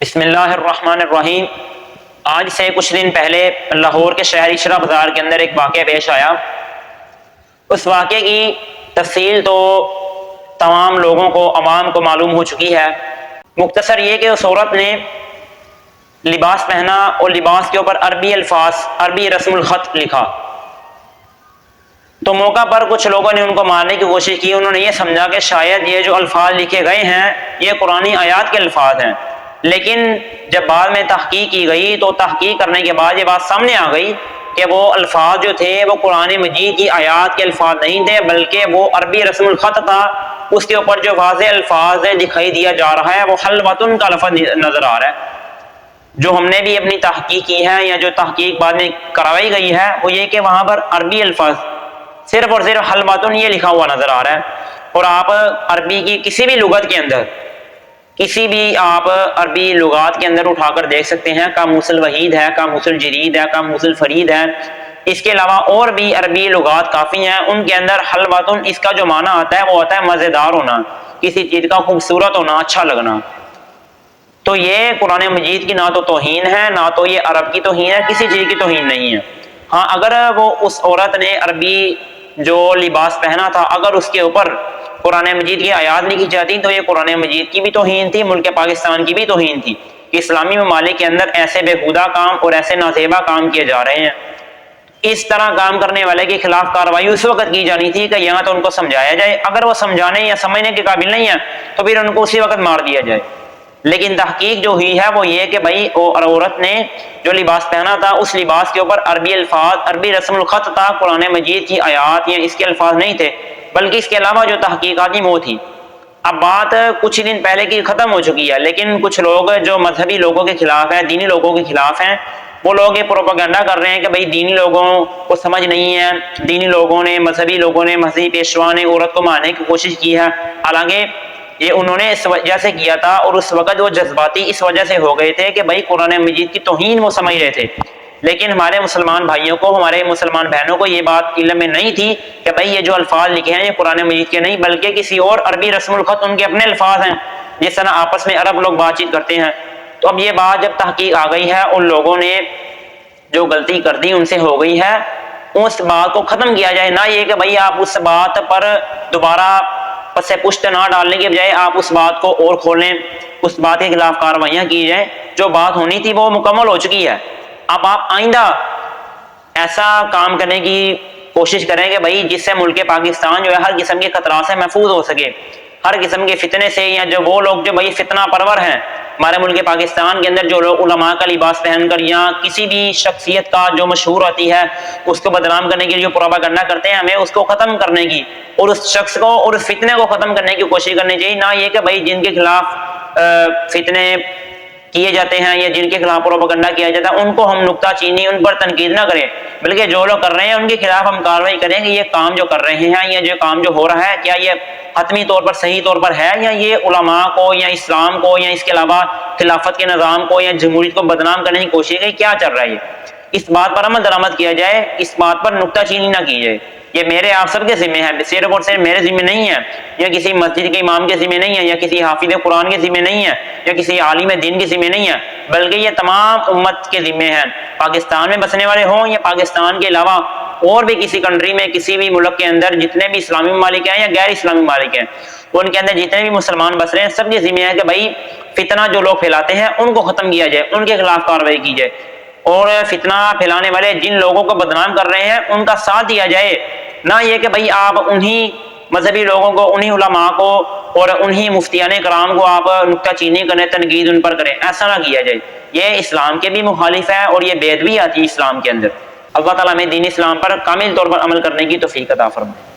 بسم اللہ الرحمن الرحیم۔ آج سے کچھ دن پہلے لاہور کے شہر اشرا بازار کے اندر ایک واقعہ پیش آیا۔ اس واقعے کی تفصیل تو تمام لوگوں کو، عوام کو معلوم ہو چکی ہے۔ مختصر یہ کہ اس عورت نے لباس پہنا اور لباس کے اوپر عربی الفاظ، عربی رسم الخط لکھا۔ تو موقع پر کچھ لوگوں نے ان کو مارنے کی کوشش کی۔ انہوں نے یہ سمجھا کہ شاید یہ جو الفاظ لکھے گئے ہیں یہ قرآنی آیات کے الفاظ ہیں، لیکن جب بعد میں تحقیق کی گئی تو تحقیق کرنے کے بعد یہ بات سامنے آ گئی کہ وہ الفاظ جو تھے وہ قرآن مجید کی آیات کے الفاظ نہیں تھے، بلکہ وہ عربی رسم الخط تھا۔ اس کے اوپر جو واضح الفاظ دکھائی دیا جا رہا ہے وہ حلوۃ کا لفظ نظر آ رہا ہے۔ جو ہم نے بھی اپنی تحقیق کی ہے یا جو تحقیق بعد میں کروائی گئی ہے وہ یہ کہ وہاں پر عربی الفاظ صرف اور صرف حلوۃ یہ لکھا ہوا نظر آ رہا ہے۔ اور آپ عربی کی کسی بھی لغت کے اندر، کسی بھی آپ عربی لغات کے اندر اٹھا کر دیکھ سکتے ہیں، قاموس الوحید ہے، قاموس الجدید ہے، قاموس الفرید ہے، اس کے علاوہ اور بھی عربی لغات کافی ہیں۔ ان کے اندر حلوۃ اس کا جو معنی آتا ہے وہ آتا ہے مزیدار ہونا، کسی چیز کا خوبصورت ہونا، اچھا لگنا۔ تو یہ قرآن مجید کی نہ تو توہین ہے، نہ تو یہ عرب کی توہین ہے، کسی چیز کی توہین نہیں ہے۔ ہاں، اگر وہ اس عورت نے عربی جو لباس پہنا تھا اگر اس کے اوپر قرآن مجید کی آیات لکھی جاتی تو یہ قرآن مجید کی بھی توہین تھی، ملک پاکستان کی بھی توہین تھی کہ اسلامی ممالک کے اندر ایسے بےہودہ کام اور ایسے نازیبا کام کیے جا رہے ہیں۔ اس طرح کام کرنے والے کے خلاف کارروائی اس وقت کی جانی تھی کہ یہاں تو ان کو سمجھایا جائے، اگر وہ سمجھانے یا سمجھنے کے قابل نہیں ہے تو پھر ان کو اسی وقت مار دیا جائے۔ لیکن تحقیق جو ہوئی ہے وہ یہ کہ بھائی عورت نے جو لباس پہنا تھا اس لباس کے اوپر عربی الفاظ، عربی رسم الخط تھا، قرآن مجید کی آیات یا اس کے الفاظ نہیں تھے، بلکہ اس کے علاوہ جو تحقیقاتی وہ تھی۔ اب بات کچھ دن پہلے کی ختم ہو چکی ہے، لیکن کچھ لوگ جو مذہبی لوگوں کے خلاف ہیں، دینی لوگوں کے خلاف ہیں، وہ لوگ یہ پروپیگنڈا کر رہے ہیں کہ بھائی دینی لوگوں کو سمجھ نہیں ہے، دینی لوگوں نے، مذہبی لوگوں نے، مذہبی پیشوا نے عورت کو مارنے کی کوشش کی ہے۔ حالانکہ یہ انہوں نے اس وجہ سے کیا تھا اور اس وقت وہ جذباتی اس وجہ سے ہو گئے تھے کہ بھائی قرآن مجید کی توہین وہ سمجھ رہے تھے۔ لیکن ہمارے مسلمان بھائیوں کو، ہمارے مسلمان بہنوں کو یہ بات علم میں نہیں تھی کہ بھائی یہ جو الفاظ لکھے ہیں یہ قرآن مجید کے نہیں بلکہ کسی اور عربی رسم الخط، ان کے اپنے الفاظ ہیں، جس طرح آپس میں عرب لوگ بات چیت کرتے ہیں۔ تو اب یہ بات جب تحقیق آ گئی ہے، ان لوگوں نے جو غلطی کر دی ان سے ہو گئی ہے، اس بات کو ختم کیا جائے، نہ یہ کہ بھائی آپ اس بات پر دوبارہ پس پشت نہ ڈالنے کے بجائے آپ اس بات کو اور کھولیں، اس بات کے خلاف کارروائیاں کی جائیں۔ جو بات ہونی تھی وہ مکمل ہو چکی ہے۔ اب آپ آئندہ ایسا کام کرنے کی کوشش کریں کہ بھائی جس سے ملک پاکستان جو ہے ہر قسم کے خطرات سے محفوظ ہو سکے، ہر قسم کے فتنے سے، یا جو وہ لوگ جو بھائی فتنہ پرور ہیں ہمارے ملک پاکستان کے اندر، جو لوگ علماء کا لباس پہن کر یا کسی بھی شخصیت کا جو مشہور ہوتی ہے اس کو بدنام کرنے کے لیے جو پروپیگنڈا کرتے ہیں، ہمیں اس کو ختم کرنے کی اور اس شخص کو اور اس فتنے کو ختم کرنے کی کوشش کرنی چاہیے۔ نہ یہ کہ بھائی جن کے خلاف فتنے کیے جاتے ہیں یا جن کے خلاف پروپیگنڈا کیا جاتا ہے ان کو ہم نکتہ چینی، ان پر تنقید نہ کریں، بلکہ جو لوگ کر رہے ہیں ان کے خلاف ہم کارروائی کریں کہ یہ کام جو کر رہے ہیں یا جو کام جو ہو رہا ہے کیا یہ حتمی طور پر صحیح طور پر ہے، یا یہ علماء کو یا اسلام کو یا اس کے علاوہ خلافت کے نظام کو یا جمہوریت کو بدنام کرنے کی کوشش ہے، کیا چل رہا ہے یہ۔ اس بات پر عمل درآمد کیا جائے، اس بات پر نکتہ چینی نہ کی جائے۔ یہ میرے آپ سب کے ذمہ ہے، صرف اور صرف میرے ذمہ نہیں ہے، یا کسی مسجد کے امام کے ذمہ نہیں ہے، یا کسی حافظ قرآن کے ذمہ نہیں ہے، یا کسی عالم دین کے ذمہ نہیں ہے، بلکہ یہ تمام امت کے ذمہ ہیں، پاکستان میں بسنے والے ہوں یا پاکستان کے علاوہ اور بھی کسی کنٹری میں، کسی بھی ملک کے اندر جتنے بھی اسلامی ممالک ہیں یا غیر اسلامی ممالک ہیں ان کے اندر جتنے بھی مسلمان بس رہے ہیں، سب کے ذمہ ہے کہ بھائی فتنہ جو لوگ پھیلاتے ہیں ان کو ختم کیا جائے، ان کے خلاف کارروائی کی جائے، اور فتنہ پھیلانے والے جن لوگوں کو بدنام کر رہے ہیں ان کا ساتھ دیا جائے۔ نہ یہ کہ بھئی آپ انہی مذہبی لوگوں کو، انہی علماء کو اور انہی مفتیان کرام کو آپ نکتہ چینی کریں، تنقید ان پر کریں، ایسا نہ کیا جائے۔ یہ اسلام کے بھی مخالف ہے اور یہ بید بھی آتی ہے اسلام کے اندر۔ اللہ تعالیٰ ہمیں دین اسلام پر کامل طور پر عمل کرنے کی توفیق عطا فرمائے۔